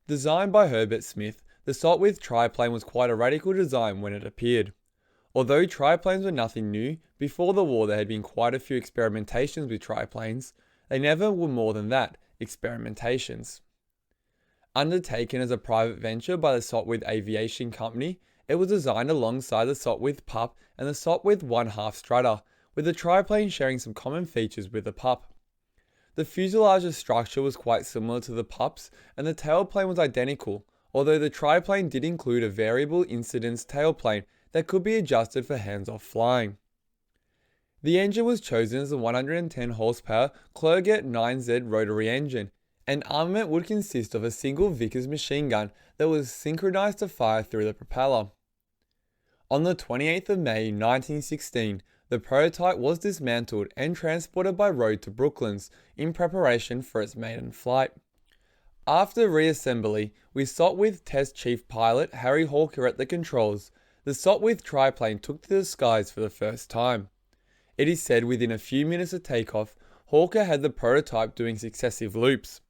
Designed by Herbert Smith, the Sopwith triplane was quite a radical design when it appeared. Although triplanes were nothing new, before the war there had been quite a few experimentations with triplanes. They never were more than that, experimentations. Undertaken as a private venture by the Sopwith Aviation Company, it was designed alongside the Sopwith Pup and the Sopwith 1/2 Strutter, with the triplane sharing some common features with the Pup. The fuselage structure was quite similar to the Pup's, and the tailplane was identical, although the triplane did include a variable incidence tailplane that could be adjusted for hands-off flying. The engine was chosen as a 110 horsepower Clerget 9Z rotary engine, and armament would consist of a single Vickers machine gun that was synchronized to fire through the propeller. On the 28th of May 1916, the prototype was dismantled and transported by road to Brooklands in preparation for its maiden flight. After reassembly, with Sopwith Test Chief Pilot Harry Hawker at the controls, the Sopwith triplane took to the skies for the first time. It is said within a few minutes of takeoff, Hawker had the prototype doing successive loops.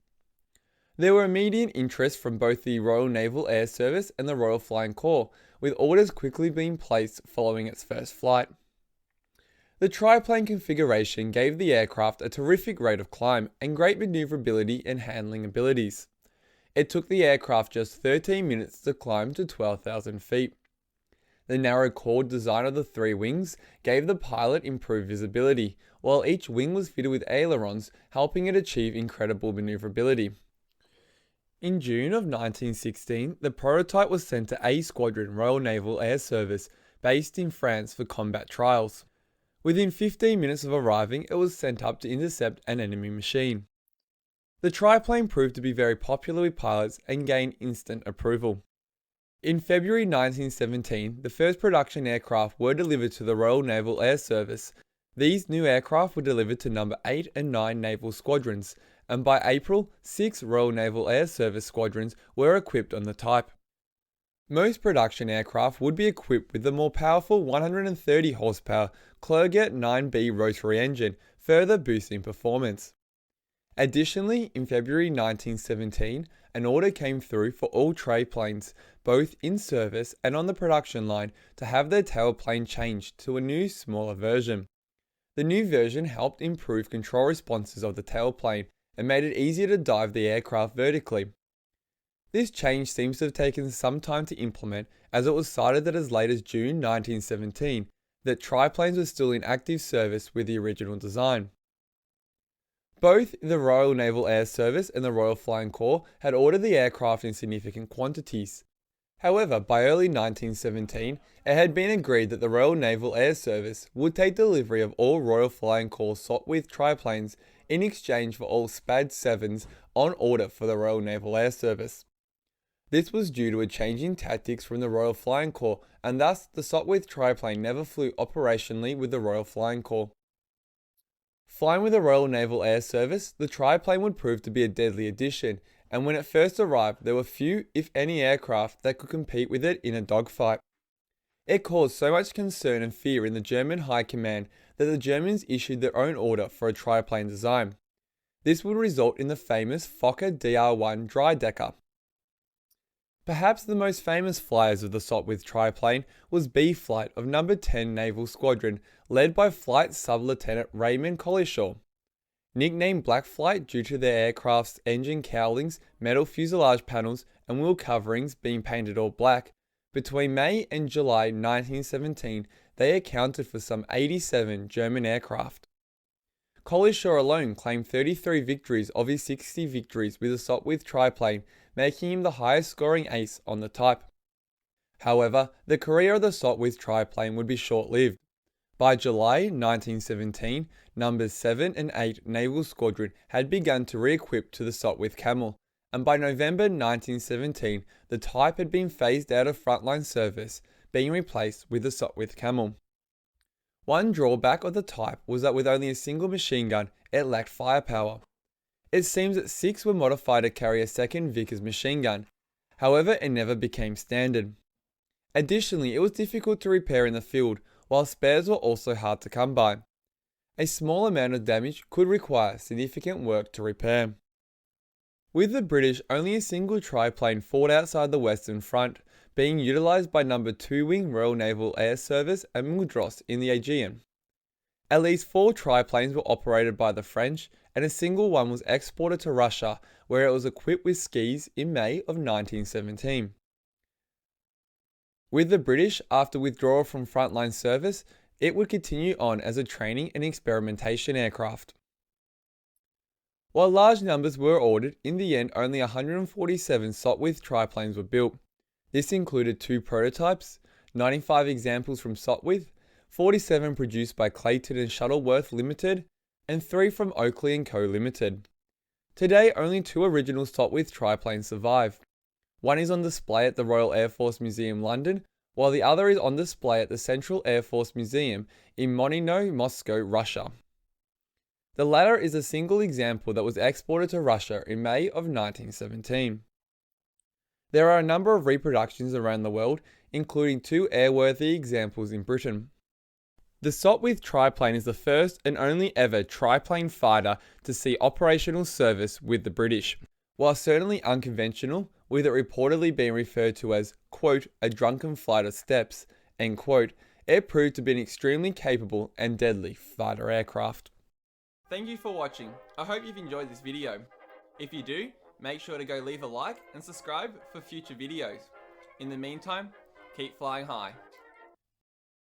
There were immediate interest from both the Royal Naval Air Service and the Royal Flying Corps, with orders quickly being placed following its first flight. The triplane configuration gave the aircraft a terrific rate of climb and great maneuverability and handling abilities. It took the aircraft just 13 minutes to climb to 12,000 feet. The narrow chord design of the three wings gave the pilot improved visibility, while each wing was fitted with ailerons, helping it achieve incredible maneuverability. In June of 1916, the prototype was sent to A Squadron Royal Naval Air Service, based in France for combat trials. Within 15 minutes of arriving, it was sent up to intercept an enemy machine. The triplane proved to be very popular with pilots and gained instant approval. In February 1917, the first production aircraft were delivered to the Royal Naval Air Service. These new aircraft were delivered to No. 8 and 9 naval squadrons, and by April, 6 Royal Naval Air Service squadrons were equipped on the type. Most production aircraft would be equipped with the more powerful 130 horsepower Clerget 9B rotary engine, further boosting performance. Additionally, in February 1917, an order came through for all triplanes, both in service and on the production line, to have their tailplane changed to a new, smaller version. The new version helped improve control responses of the tailplane and made it easier to dive the aircraft vertically. This change seems to have taken some time to implement, as it was cited that as late as June 1917, that triplanes were still in active service with the original design. Both the Royal Naval Air Service and the Royal Flying Corps had ordered the aircraft in significant quantities. However, by early 1917, it had been agreed that the Royal Naval Air Service would take delivery of all Royal Flying Corps Sopwith triplanes in exchange for all SPAD 7s on order for the Royal Naval Air Service. This was due to a change in tactics from the Royal Flying Corps, and thus the Sopwith triplane never flew operationally with the Royal Flying Corps. Flying with the Royal Naval Air Service, the triplane would prove to be a deadly addition, and when it first arrived, there were few, if any, aircraft that could compete with it in a dogfight. It caused so much concern and fear in the German High Command that the Germans issued their own order for a triplane design. This would result in the famous Fokker DR-1 Dreidecker. Perhaps the most famous flyers of the Sopwith triplane was B Flight of No. 10 Naval Squadron, led by Flight Sub-Lieutenant Raymond Collishaw. Nicknamed Black Flight due to their aircraft's engine cowlings, metal fuselage panels, and wheel coverings being painted all black, between May and July 1917 they accounted for some 87 German aircraft. Collishaw alone claimed 33 victories of his 60 victories with the Sopwith triplane, making him the highest scoring ace on the type. However, the career of the Sopwith triplane would be short-lived. By July 1917, numbers 7 and 8 Naval Squadron had begun to re-equip to the Sopwith Camel, and by November 1917, the type had been phased out of frontline service, being replaced with the Sopwith Camel. One drawback of the type was that with only a single machine gun, it lacked firepower. It seems that 6 were modified to carry a second Vickers machine gun. However, it never became standard. Additionally, it was difficult to repair in the field, while spares were also hard to come by. A small amount of damage could require significant work to repair. With the British, only a single triplane fought outside the Western Front, being utilised by No. 2 Wing Royal Naval Air Service at Mudros in the Aegean. At least 4 triplanes were operated by the French, and a single one was exported to Russia, where it was equipped with skis in May of 1917. With the British, after withdrawal from frontline service, it would continue on as a training and experimentation aircraft. While large numbers were ordered, in the end only 147 Sopwith triplanes were built. This included 2 prototypes, 95 examples from Sopwith, 47 produced by Clayton and Shuttleworth Limited, and 3 from Oakley & Co Limited. Today, only 2 original Sopwith triplanes survive. One is on display at the Royal Air Force Museum London, while the other is on display at the Central Air Force Museum in Monino, Moscow, Russia. The latter is a single example that was exported to Russia in May of 1917. There are a number of reproductions around the world, including 2 airworthy examples in Britain. The Sopwith triplane is the first and only ever triplane fighter to see operational service with the British. While certainly unconventional, with it reportedly being referred to as, quote, a drunken flight of steps, end quote, it proved to be an extremely capable and deadly fighter aircraft. Thank you for watching. I hope you've enjoyed this video. If you do, make sure to go leave a like and subscribe for future videos. In the meantime, keep flying high.